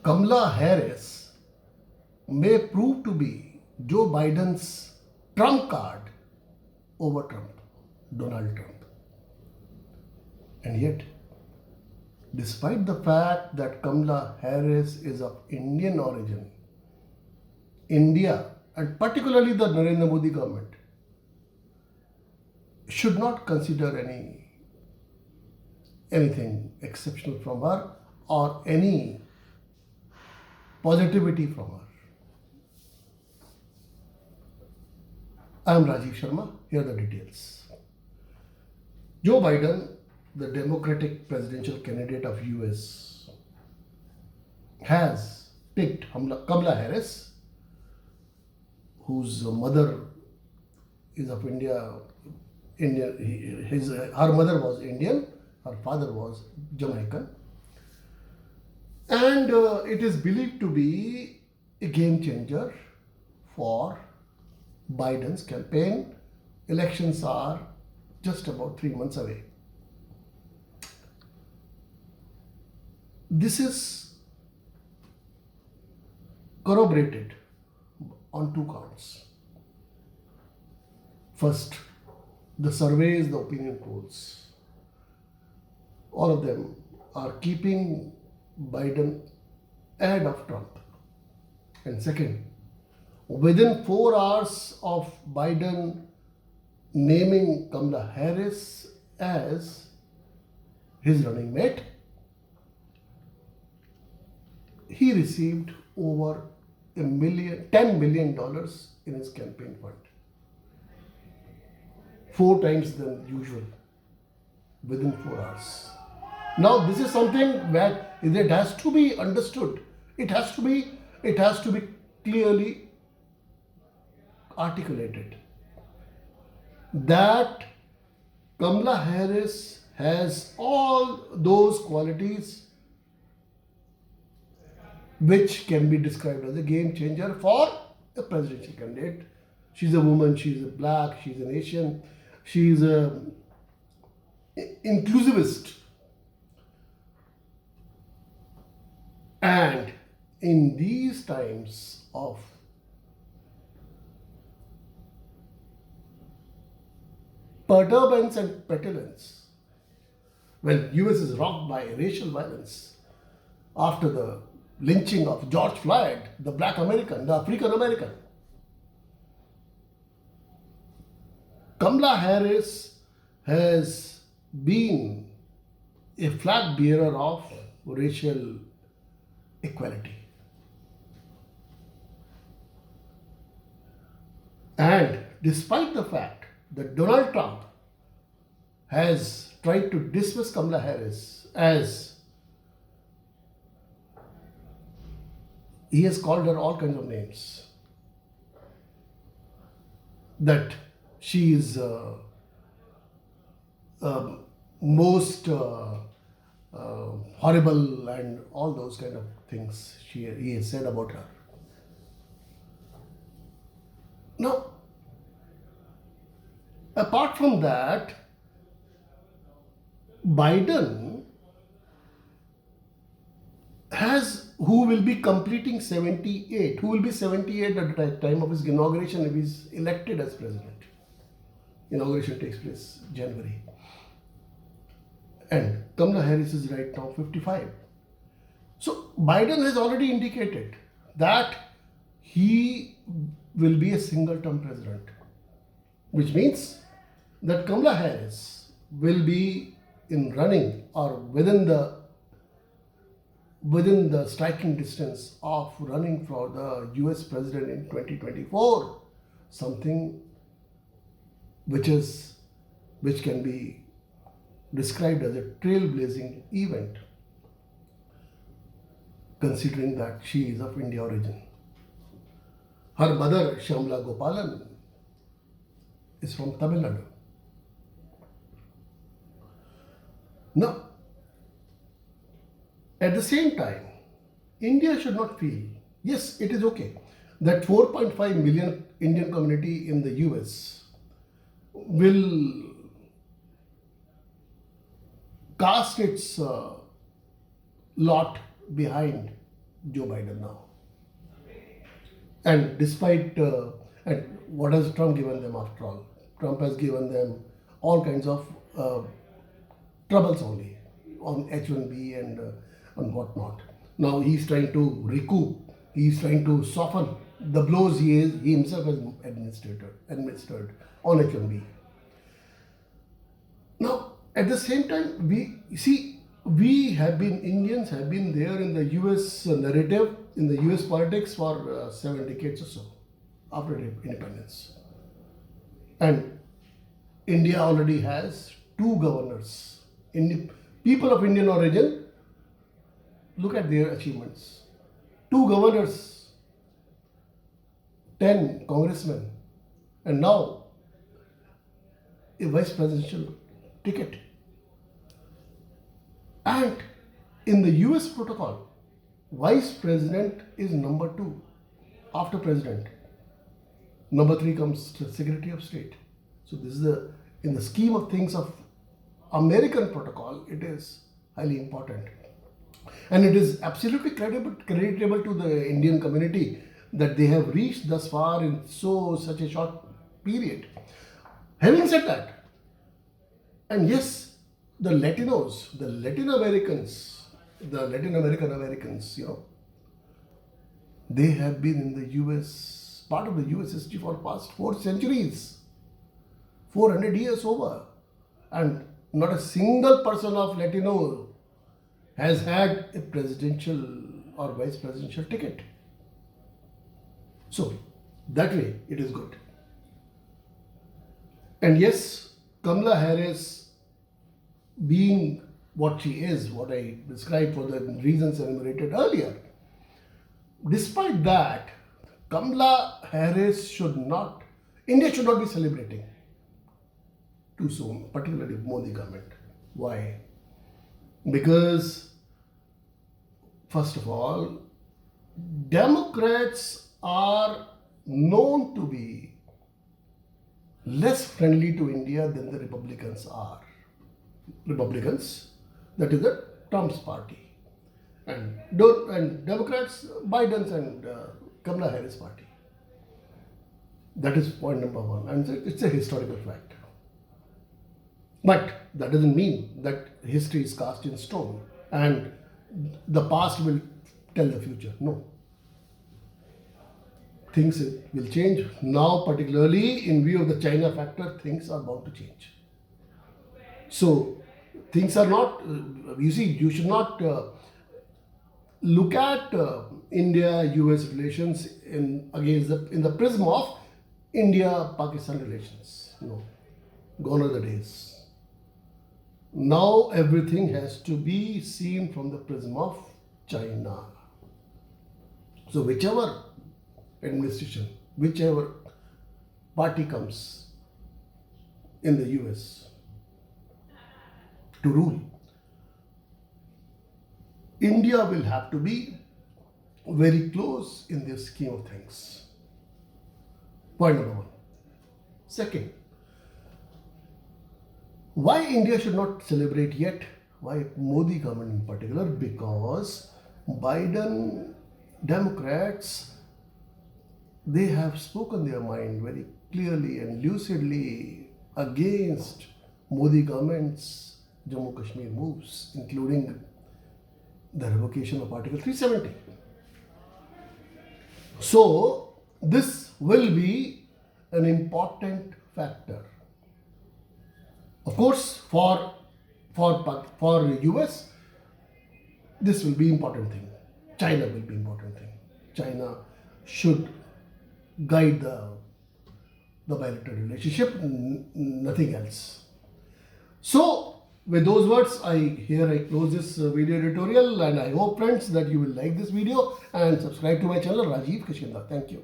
Kamala Harris may prove to be Joe Biden's trump card over Trump, Donald Trump. And yet, despite the fact that Kamala Harris is of Indian origin, India, and particularly the Narendra Modi government, should not consider anything exceptional from her or any positivity from her. I am Rajiv Sharma. Here are the details. Joe Biden, the Democratic presidential candidate of US, has picked Kamala Harris, whose mother is of her mother was Indian, her father was Jamaican, and it is believed to be a game changer for Biden's campaign. Elections are just about 3 months away. This is corroborated on two counts. First, the surveys, the opinion polls, all of them are keeping Biden ahead of Trump. And second, within 4 hours of Biden naming Kamala Harris as his running mate, he received over $10 million in his campaign fund. 4 times than usual within 4 hours. Now this is something that it has to be understood. It has to be clearly articulated that Kamala Harris has all those qualities which can be described as a game changer for a presidential candidate. She's a woman, she's a black, she's an Asian, she's a inclusivist. And in these times of perturbance and petulance, when US is rocked by racial violence after the lynching of George Floyd, the black American, the African American, Kamala Harris has been a flag bearer of racial equality. And despite the fact that Donald Trump has tried to dismiss Kamala Harris, as he has called her all kinds of names, that she is most horrible and all those kind of things he has said about her. Now, apart from that, Biden who will be completing 78, who will be 78 at the time of his inauguration if he is elected as president. Inauguration takes place January. And Kamala Harris is right now 55. So Biden has already indicated that he will be a single-term president, which means that Kamala Harris will be in running or within the striking distance of running for the US president in 2024, something which can be described as a trailblazing event, considering that she is of Indian origin. Her mother, Shyamala Gopalan, is from Tamil Nadu. Now, at the same time, India should not feel, yes, it is okay, that 4.5 million Indian community in the US will cast its lot behind Joe Biden now. And despite, and what has Trump given them after all? Trump has given them all kinds of troubles only on H1B and on whatnot. Now he's trying to recoup, he's trying to soften the blows he himself has administered on H1B. Now, at the same time, Indians have been there in the US narrative, in the US politics for 7 decades or so after independence. And India already has 2 governors. People of Indian origin, look at their achievements. 2 governors, 10 congressmen, and now a vice presidential ticket. And in the US protocol, vice president is number 2 after president. Number 3 comes Secretary of State. So this is in the scheme of things of American protocol, it is highly important. And it is absolutely creditable to the Indian community that they have reached thus far in such a short period. Having said that, and yes, the Latinos, the Latin Americans, they have been in the US, part of the US history for past 4 centuries, 400 years over. And not a single person of Latino has had a presidential or vice presidential ticket. So, that way it is good. And yes, Kamala Harris, being what she is, what I described for the reasons enumerated earlier, despite that, Kamala Harris India should not be celebrating too soon, particularly Modi government. Why? Because, first of all, Democrats are known to be less friendly to India than the Republicans are. Republicans, that is the Trump's party. And Democrats, Biden's and Kamala Harris party. That is point number 1. And it's a historical fact. But that doesn't mean that history is cast in stone and the past will tell the future. No. Things will change. Now, particularly in view of the China factor, things are bound to change. So, things are not, you should not look at India-US relations in the prism of India-Pakistan relations. No. Gone are the days. Now everything has to be seen from the prism of China. So whichever administration, whichever party comes in the US to rule, India will have to be very close in this scheme of things. Point number 1. Second, why India should not celebrate yet? Why Modi government in particular? Because Biden Democrats, they have spoken their mind very clearly and lucidly against Modi government's Jammu Kashmir moves, including the revocation of Article 370. So, this will be an important factor. Of course, for US, this will be important thing. China will be important thing. China should guide the bilateral relationship, nothing else. So, with those words, I close this video tutorial, and I hope, friends, that you will like this video and subscribe to my channel, Rajiv Kishkinda. Thank you.